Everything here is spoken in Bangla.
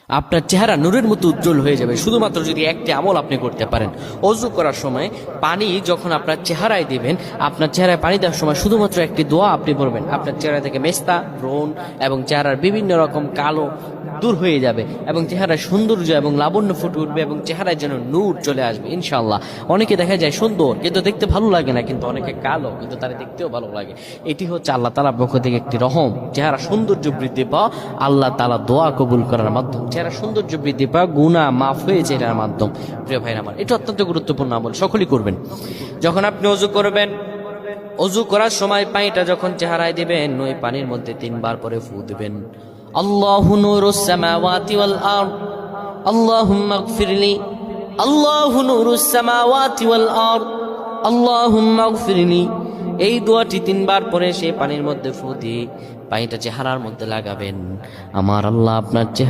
আপনার চেহারা নূরের মতো উজ্জ্বল হয়ে যাবে শুধুমাত্র যদি একটি আমল আপনি করতে পারেন। অজু করার সময় পানি যখন আপনার চেহারায় দিবেন, আপনার চেহারায় পানি দেওয়ার সময় শুধুমাত্র একটি দোয়া আপনি পড়বেন, আপনার চেহারা থেকে মেস্তা, ব্রণ এবং চেহারার বিভিন্ন রকম কালো দূর হয়ে যাবে এবং চেহারায় সৌন্দর্য এবং লাবণ্য ফুটে উঠবে এবং চেহারায় যেন নূর চলে আসবে ইনশাআল্লাহ। অনেকে দেখা যায় সুন্দর কিন্তু দেখতে ভালো লাগে না, কিন্তু অনেকে কালো কিন্তু তারা দেখতেও ভালো লাগে। এটি হচ্ছে আল্লাহ তাআলার পক্ষ থেকে একটি রহম। চেহারা সৌন্দর্য বৃদ্ধি পাওয়া আল্লাহ তাআলা দোয়া কবুল করার মাধ্যম, চেহারা সৌন্দর্য বৃদ্ধি পাওয়া গুনাহ মাফ হয়েছে এটার মাধ্যম। প্রিয় ভাইরা আমার, এটা অত্যন্ত গুরুত্বপূর্ণ আমল, সকলেই করবেন। যখন আপনি অজু করবেন, অজু করার সময় পানিটা যখন চেহারায় দিবেন, ওই পানির মধ্যে 3 বার পরে ফু দিবেন। আল্লাহু নূরুস সামাওয়াতি ওয়াল আরদ আল্লাহুম্মা ইগফিরলি, আল্লাহু নূরুস সামাওয়াতি ওয়াল আরদ আল্লাহুম্মা ইগফিরলি। এই দোয়াটি 3 বার পরে সেই পানির মধ্যে ফু দিয়ে পানিটা চেহারার মধ্যে লাগাবেন। আমার আল্লাহ আপনার চেহারা